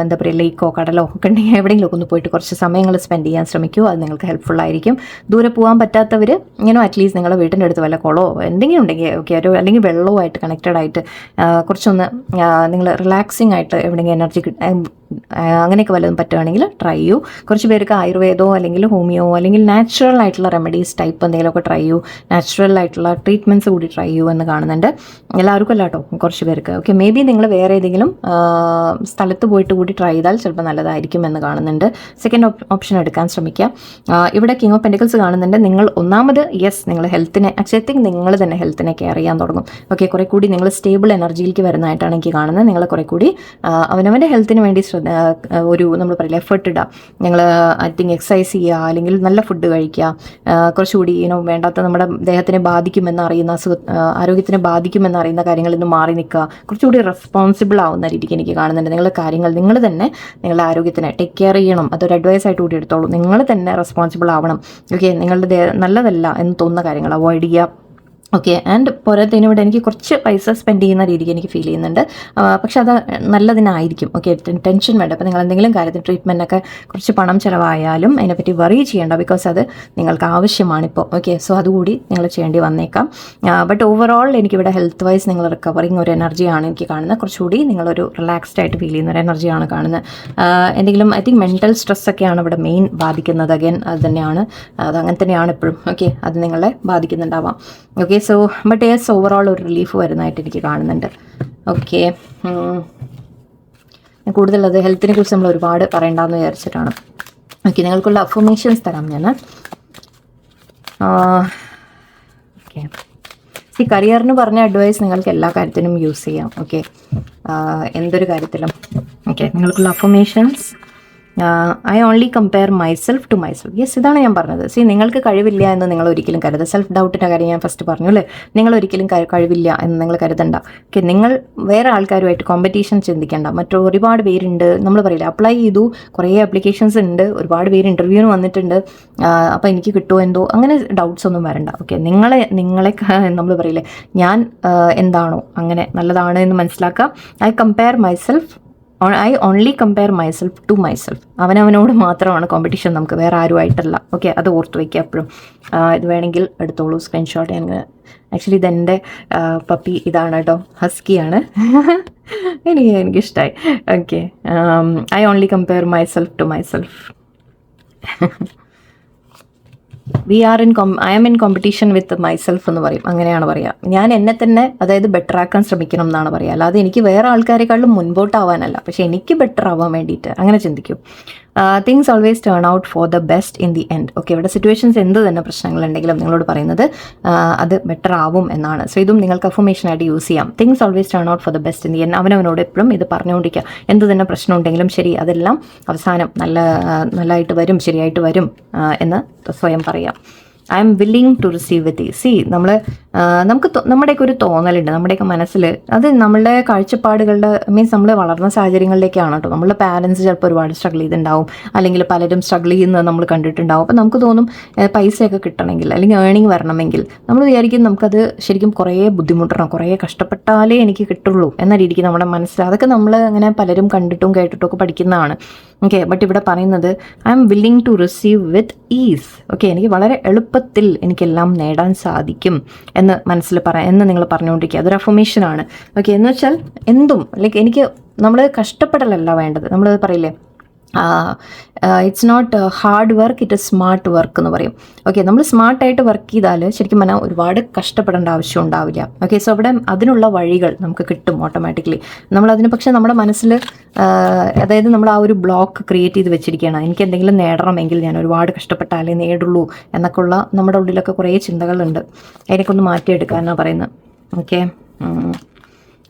എന്താ പറയുക ലേക്കോ കടലോ ഒക്കെ ഉണ്ടെങ്കിൽ എവിടെയെങ്കിലുമൊക്കെ ഒന്ന് പോയിട്ട് കുറച്ച് സമയങ്ങൾ സ്പെൻഡ് ചെയ്യാൻ ശ്രമിക്കൂ. അത് നിങ്ങൾക്ക് ഹെൽപ്ഫുള്ളായിരിക്കും. ദൂരെ പോകാൻ പറ്റാത്തവർ ഇങ്ങനെ അറ്റ്ലീസ്റ്റ് നിങ്ങളുടെ വീട്ടിൻ്റെ അടുത്ത് വല്ല കുളമോ എന്തെങ്കിലും ഉണ്ടെങ്കിൽ ഓക്കെ ഒരു അല്ലെങ്കിൽ വെള്ളവുമായിട്ട് കണക്റ്റഡ് ആയിട്ട് കുറച്ചൊന്ന് നിങ്ങൾ റിലാക്സിങ് ആയിട്ട് എവിടെയെങ്കിലും എനർജി അങ്ങനെയൊക്കെ വല്ലതും പറ്റുകയാണെങ്കിൽ ട്രൈ ചെയ്യൂ. കുറച്ച് പേർക്ക് ആയുർവേദമോ അല്ലെങ്കിൽ ഹോമിയോ അല്ലെങ്കിൽ നാച്ചുറൽ ആയിട്ടുള്ള റെമഡീസ് ടൈപ്പ് എന്തെങ്കിലുമൊക്കെ ട്രൈ ചെയ്യൂ, നാച്ചുറൽ ആയിട്ടുള്ള ട്രീറ്റ്മെൻറ്റ്സ് കൂടി ട്രൈ ചെയ്യൂ എന്ന് കാണുന്നുണ്ട്. എല്ലാവർക്കും അല്ല കേട്ടോ, കുറച്ച് പേർക്ക്. ഓക്കെ, മേ ബി നിങ്ങൾ വേറെ ഏതെങ്കിലും സ്ഥലത്ത് പോയിട്ട് കൂടി ട്രൈ ചെയ്താൽ ചിലപ്പോൾ നല്ലതായിരിക്കും എന്ന് കാണുന്നുണ്ട്. സെക്കൻഡ് ഓപ്ഷൻ എടുക്കാൻ ശ്രമിക്കുക. ഇവിടെ കിങ് ഓഫ് പെന്റിക്കിൾസ് കാണുന്നുണ്ട്. നിങ്ങൾ ഒന്നാമത് നിങ്ങൾ ഹെൽത്തിനെ ആക്ച്വലി നിങ്ങൾ തന്നെ ഹെൽത്തിനെ കെയർ ചെയ്യാൻ തുടങ്ങും. ഓക്കെ, കുറേ കൂടി നിങ്ങൾ സ്റ്റേബിൾ എനർജിയിലേക്ക് വരുന്നതായിട്ടാണ് എനിക്ക് കാണുന്നത്. നിങ്ങൾ കുറേ കൂടി അവനവൻ്റെ ഹെൽത്തിന് വേണ്ടി ശ്രദ്ധിക്കുക. ഒരു നമ്മൾ പറയില്ല എഫേർട്ട് ഇടുക, ഞങ്ങൾ ഐ തിങ്ക് എക്സസൈസ് ചെയ്യുക, അല്ലെങ്കിൽ നല്ല ഫുഡ് കഴിക്കുക, കുറച്ചുകൂടി വേണ്ടാത്ത നമ്മുടെ ദേഹത്തിനെ ബാധിക്കുമെന്ന് അറിയുന്ന ആരോഗ്യത്തിനെ ബാധിക്കുമെന്ന് അറിയുന്ന കാര്യങ്ങളിൽ നിന്ന് മാറി നിൽക്കുക, കുറച്ചുകൂടി റെസ്പോൺസിബിൾ ആവുന്ന രീതിക്ക് എനിക്ക് കാണുന്നുണ്ട്. നിങ്ങളുടെ കാര്യങ്ങൾ നിങ്ങൾ തന്നെ നിങ്ങളുടെ ആരോഗ്യത്തിനെ ടേക്ക് കെയർ ചെയ്യണം. അതൊരു അഡ്വൈസ് ആയിട്ട് കൂടി എടുത്തോളൂ. നിങ്ങൾ തന്നെ റെസ്പോൺസിബിൾ ആവണം. ഓക്കെ, നിങ്ങളുടെ നല്ലതല്ല എന്ന് തോന്നുന്ന കാര്യങ്ങൾ അവോയ്ഡ് ചെയ്യുക. ഓക്കെ, ആൻഡ് പോരാത്തതിന് ഇവിടെ എനിക്ക് കുറച്ച് പൈസ സ്പെൻഡ് ചെയ്യുന്ന രീതിക്ക് എനിക്ക് ഫീൽ ചെയ്യുന്നുണ്ട്. പക്ഷെ അത് നല്ലതിനായിരിക്കും. ഓക്കെ, ടെൻഷൻ വേണ്ട. അപ്പോൾ നിങ്ങൾ എന്തെങ്കിലും കാര്യത്തിൽ ട്രീറ്റ്മെൻറ്റൊക്കെ കുറച്ച് പണം ചിലവായാലും അതിനെപ്പറ്റി വറി ചെയ്യേണ്ട, ബിക്കോസ് അത് നിങ്ങൾക്ക് ആവശ്യമാണിപ്പോൾ. ഓക്കെ, സോ അതുകൂടി നിങ്ങൾ ചെയ്യേണ്ടി വന്നേക്കാം. ബട്ട് ഓവറോൾ എനിക്കിവിടെ ഹെൽത്ത് വൈസ് നിങ്ങൾ റിക്കവറിങ് ഒരു എനർജിയാണ് എനിക്ക് കാണുന്നത്. കുറച്ചുകൂടി നിങ്ങളൊരു റിലാക്സ്ഡ് ആയിട്ട് ഫീൽ ചെയ്യുന്ന ഒരു എനർജിയാണ് കാണുന്നത്. എന്തെങ്കിലും ഐ തിങ്ക് മെൻ്റൽ സ്ട്രെസ്സൊക്കെയാണ് ഇവിടെ മെയിൻ ബാധിക്കുന്നത്. അഗൈൻ അത് തന്നെയാണ്, അത് അങ്ങനെ തന്നെയാണ് എപ്പോഴും. ഓക്കെ, അത് നിങ്ങളെ ബാധിക്കുന്നുണ്ടാവാം. Okay, so but yes, overall ഒരു റിലീഫ് വരുന്നതായിട്ട് എനിക്ക് കാണുന്നുണ്ട്. ഓക്കെ, കൂടുതൽ അത് ഹെൽത്തിനെ കുറിച്ച് നമ്മൾ ഒരുപാട് പറയണ്ടെന്ന് വിചാരിച്ചിട്ടാണ്. ഓക്കെ, നിങ്ങൾക്കുള്ള അഫർമേഷൻസ് തരാം ഞാൻ. ഓക്കെ, ഈ കരിയറിന് പറഞ്ഞ അഡ്വൈസ് നിങ്ങൾക്ക് എല്ലാ കാര്യത്തിനും യൂസ് ചെയ്യാം. ഓക്കെ, എന്തൊരു കാര്യത്തിലും. ഓക്കെ, നിങ്ങൾക്കുള്ള affirmations: I only compare myself to myself. Yes, ഇതാണ് ഞാൻ പറഞ്ഞത്. നിങ്ങൾക്ക് കഴിവില്ല എന്ന് നിങ്ങൾ ഒരിക്കലും കരുതുക. സെൽഫ് ഡൗട്ടിൻ്റെ കാര്യം ഞാൻ ഫസ്റ്റ് പറഞ്ഞു അല്ലേ. നിങ്ങൾ ഒരിക്കലും കഴിവില്ല എന്ന് നിങ്ങൾ കരുതണ്ട. ഓക്കെ, നിങ്ങൾ വേറെ ആൾക്കാരുമായിട്ട് കോമ്പറ്റീഷൻ ചിന്തിക്കേണ്ട. ഒരുപാട് പേരുണ്ട്, നമ്മൾ പറയില്ല അപ്ലൈ ചെയ്തു, കുറേ ആപ്ലിക്കേഷൻസ് ഉണ്ട്, ഒരുപാട് പേര് ഇൻ്റർവ്യൂവിന് വന്നിട്ടുണ്ട്, അപ്പോൾ എനിക്ക് കിട്ടുമോ എന്തോ അങ്ങനെ ഡൗട്ട്സ് ഒന്നും വരണ്ട. ഓക്കെ, നിങ്ങളെ നമ്മൾ പറയില്ലേ ഞാൻ എന്താണോ അങ്ങനെ നല്ലതാണ് എന്ന് മനസ്സിലാക്കുക. I only compare myself to myself. അവനവനോട് മാത്രമാണ് കോമ്പറ്റീഷൻ, നമുക്ക് വേറെ ആരുമായിട്ടല്ല. ഓക്കെ, അത് ഓർത്ത് വയ്ക്കുക എപ്പോഴും. ഇത് വേണമെങ്കിൽ എടുത്തോളൂ സ്ക്രീൻഷോട്ട്. ഞാൻ ആക്ച്വലി ഇതെൻ്റെ പപ്പി ഇതാണ് കേട്ടോ, ഹസ്കിയാണ്. എനിക്കിഷ്ടമായി. Okay, I only compare myself to myself. I am in competition with myself എന്ന് പറയും, അങ്ങനെയാണ് പറയുക. ഞാൻ എന്നെ തന്നെ അതായത് ബെറ്റർ ആക്കാൻ ശ്രമിക്കണം എന്നാണ് പറയുക. അല്ലാതെ എനിക്ക് വേറെ ആൾക്കാരെക്കാളും മുൻപോട്ടാവാനല്ല, പക്ഷെ എനിക്ക് ബെറ്റർ ആവാൻ വേണ്ടിയിട്ട് അങ്ങനെ ചിന്തിക്കും. Things always turn out for the best in the end. Okay, ഇവിടെ സിറ്റുവേഷൻസ് എന്ത് തന്നെ പ്രശ്നങ്ങളുണ്ടെങ്കിലും നിങ്ങളോട് പറയുന്നത് അത് ബെറ്റർ ആവും എന്നാണ്. സോ ഇതും നിങ്ങൾക്ക് അഫർമേഷനായിട്ട് യൂസ് ചെയ്യാം. Things always turn out for the best in the end. അവനവനോട് എപ്പോഴും ഇത് പറഞ്ഞുകൊണ്ടിരിക്കുക. എന്ത് തന്നെ പ്രശ്നം ഉണ്ടെങ്കിലും ശരി, അതെല്ലാം അവസാനം നല്ലതായിട്ട് വരും, ശരിയായിട്ട് വരും എന്ന് സ്വയം പറയാം. I am willing to receive with easy. നമുക്ക് നമ്മുടെയൊക്കെ ഒരു തോന്നലുണ്ട്, നമ്മുടെയൊക്കെ മനസ്സിൽ അത് നമ്മളുടെ കാഴ്ചപ്പാടുകളുടെ മീൻസ് നമ്മൾ വളർന്ന സാഹചര്യങ്ങളിലേക്കാണ് കേട്ടോ. നമ്മളുടെ പാരൻസ് ചിലപ്പോൾ ഒരുപാട് സ്ട്രഗിൾ ചെയ്തിട്ടുണ്ടാവും, അല്ലെങ്കിൽ പലരും സ്ട്രഗിൾ ചെയ്യുന്നത് നമ്മൾ കണ്ടിട്ടുണ്ടാവും. അപ്പോൾ നമുക്ക് തോന്നും പൈസയൊക്കെ കിട്ടണമെങ്കിൽ അല്ലെങ്കിൽ ഏണിങ് വരണമെങ്കിൽ നമ്മൾ വിചാരിക്കും നമുക്കത് ശരിക്കും കുറേ ബുദ്ധിമുട്ടണം, കുറേ കഷ്ടപ്പെട്ടാലേ എനിക്ക് കിട്ടുള്ളൂ എന്ന രീതിക്ക് നമ്മുടെ മനസ്സിൽ അതൊക്കെ നമ്മൾ അങ്ങനെ പലരും കണ്ടിട്ടും കേട്ടിട്ടും ഒക്കെ പഠിക്കുന്നതാണ്. ഓക്കെ, ബട്ട് ഇവിടെ പറയുന്നത് I am willing to receive with ease. Okay, എനിക്ക് വളരെ എളുപ്പത്തിൽ എനിക്കെല്ലാം നേടാൻ സാധിക്കും എന്ന് എന്ന് നിങ്ങൾ പറഞ്ഞുകൊണ്ടിരിക്കുക. അതൊരു അഫർമേഷനാണ്. ഓക്കെ, എന്ന് വെച്ചാൽ എന്തും എനിക്ക് നമ്മൾ കഷ്ടപ്പെടലല്ല വേണ്ടത്. നമ്മൾ പറയില്ലേ it's not hard work, it is smart work എന്ന് പറയും. ഓക്കെ, നമ്മൾ സ്മാർട്ടായിട്ട് വർക്ക് ചെയ്താൽ ശരിക്കും പറഞ്ഞാൽ ഒരുപാട് കഷ്ടപ്പെടേണ്ട ആവശ്യം ഉണ്ടാവില്ല. ഓക്കെ, സോ അവിടെ അതിനുള്ള വഴികൾ നമുക്ക് കിട്ടും ഓട്ടോമാറ്റിക്കലി. പക്ഷേ നമ്മുടെ മനസ്സിൽ അതായത് നമ്മൾ ആ ഒരു ബ്ലോക്ക് ക്രിയേറ്റ് ചെയ്ത് വെച്ചിരിക്കുകയാണ്. എനിക്ക് എന്തെങ്കിലും നേടണമെങ്കിൽ ഞാൻ ഒരുപാട് കഷ്ടപ്പെട്ടാലേ നേടുള്ളൂ എന്നൊക്കെ ഉള്ള നമ്മുടെ ഉള്ളിലൊക്കെ കുറേ ചിന്തകളുണ്ട്. അതിനൊക്കെ ഒന്ന് മാറ്റിയെടുക്കാനാണ് പറയുന്നത്. Okay,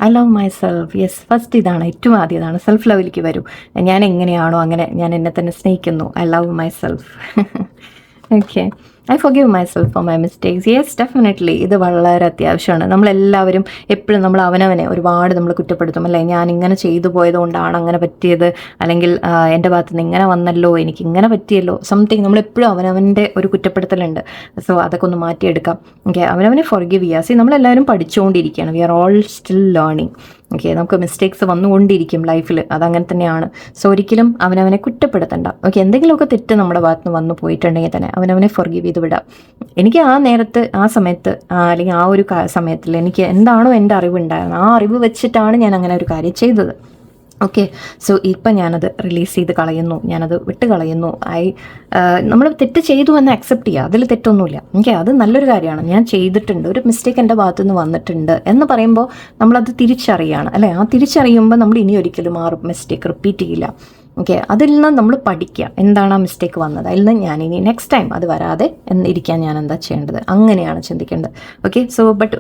I love my self. Yes, first ഇതാണ്, ഏറ്റവും ആദ്യം ഇതാണ്. സെൽഫ് ലവിലേക്ക് വരൂ. ഞാൻ എങ്ങനെയാണോ അങ്ങനെ ഞാൻ എന്നെ തന്നെ സ്നേഹിക്കുന്നു. I love my self. Okay, I forgive my self for my mistakes. Yes, definitely ഇത് വളരെ അത്യാവശ്യമാണ്. നമ്മളെല്ലാവരും എപ്പോഴും അവനവനെ ഒരുപാട് നമ്മൾ കുറ്റപ്പെടുത്തും അല്ലേ. ഞാൻ ഇങ്ങനെ ചെയ്തു പോയതുകൊണ്ടാണ് അങ്ങനെ പറ്റിയത്, അല്ലെങ്കിൽ എൻ്റെ ഭാഗത്ത് നിന്ന് ഇങ്ങനെ വന്നല്ലോ, എനിക്ക് ഇങ്ങനെ പറ്റിയല്ലോ, സംതിങ്. നമ്മളെപ്പോഴും അവനവൻ്റെ ഒരു കുറ്റപ്പെടുത്തലുണ്ട്. സോ അതൊക്കെ ഒന്ന് മാറ്റിയെടുക്കാം. ഓക്കെ, അവനവനെ ഫോർഗിവ് ചെയ്യുക. നമ്മളെല്ലാവരും പഠിച്ചുകൊണ്ടിരിക്കുകയാണ്. We are all still learning. Okay, നമുക്ക് മിസ്റ്റേക്സ് വന്നുകൊണ്ടിരിക്കും ലൈഫിൽ, അതങ്ങനെ തന്നെയാണ്. സോ ഒരിക്കലും അവനവനെ കുറ്റപ്പെടുത്തണ്ട. ഓക്കെ, എന്തെങ്കിലുമൊക്കെ തെറ്റ് നമ്മുടെ ഭാഗത്ത് നിന്ന് വന്നു പോയിട്ടുണ്ടെങ്കിൽ തന്നെ അവനവനെ ഫോർഗിവ് ചെയ്ത് വിടാം. എനിക്ക് ആ സമയത്ത് അല്ലെങ്കിൽ ആ ഒരു സമയത്തിൽ എനിക്ക് എന്താണോ എൻ്റെ അറിവുണ്ടായിരുന്നത്, ആ അറിവ് വെച്ചിട്ടാണ് ഞാൻ അങ്ങനെ ഒരു കാര്യം ചെയ്തത്. ഓക്കെ, സോ ഇപ്പം ഞാനത് റിലീസ് ചെയ്ത് കളയുന്നു, ഞാനത് വിട്ട് കളയുന്നു. നമ്മൾ തെറ്റ് ചെയ്തു എന്ന് അക്സെപ്റ്റ് ചെയ്യുക, അതിൽ തെറ്റൊന്നുമില്ല. ഓക്കെ, അത് നല്ലൊരു കാര്യമാണ്. ഞാൻ ചെയ്തിട്ടുണ്ട്, ഒരു മിസ്റ്റേക്ക് എൻ്റെ ഭാഗത്തു നിന്ന് വന്നിട്ടുണ്ട് എന്ന് പറയുമ്പോൾ നമ്മളത് തിരിച്ചറിയുകയാണ് അല്ലേ. ആ തിരിച്ചറിയുമ്പോൾ നമ്മൾ ഇനി ഒരിക്കലും ആ മിസ്റ്റേക്ക് റിപ്പീറ്റ് ചെയ്യില്ല. ഓക്കെ, അതിൽ നിന്ന് നമ്മൾ പഠിക്കുക എന്താണ് ആ മിസ്റ്റേക്ക് വന്നത്, അതിൽ നിന്ന് ഞാൻ ഇനി നെക്സ്റ്റ് ടൈം അത് വരാതെ ഇരിക്കാൻ ഞാൻ എന്താ ചെയ്യേണ്ടത്, അങ്ങനെയാണ് ചിന്തിക്കേണ്ടത്. ഓക്കെ, സോ ബട്ട്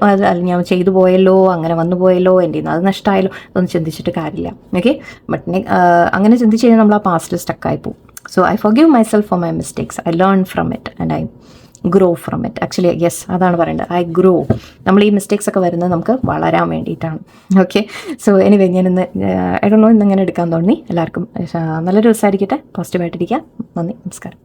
ഞാൻ ചെയ്തു പോയല്ലോ, അങ്ങനെ വന്നു പോയല്ലോ, എൻ്റെ ഇന്ന് അത് നഷ്ടമായല്ലോ, അതൊന്നും ചിന്തിച്ചിട്ട് കാര്യമില്ല. ഓക്കെ, ബട്ട് അങ്ങനെ ചിന്തിച്ച് കഴിഞ്ഞാൽ നമ്മൾ ആ പാസ്റ്റിൽ സ്റ്റക്കായി പോകും. So I forgive myself for my mistakes, I learn from it and I grow from it. Actually yes, അതാണ് പറയേണ്ടത്, ഐ ഗ്രോ. നമ്മൾ ഈ മിസ്റ്റേക്സ് ഒക്കെ വരുന്നത് നമുക്ക് വളരാൻ വേണ്ടിയിട്ടാണ്. ഓക്കെ, സോ എനിവേ ഞാനിന്ന് ഐ ഡോണ്ട് നോ ഇന്നിങ്ങനെ എടുക്കാൻ തോന്നി. എല്ലാവർക്കും നല്ലൊരു ദിവസമായിരിക്കട്ടെ, പോസിറ്റീവായിട്ടിരിക്കുക. നന്ദി, നമസ്കാരം.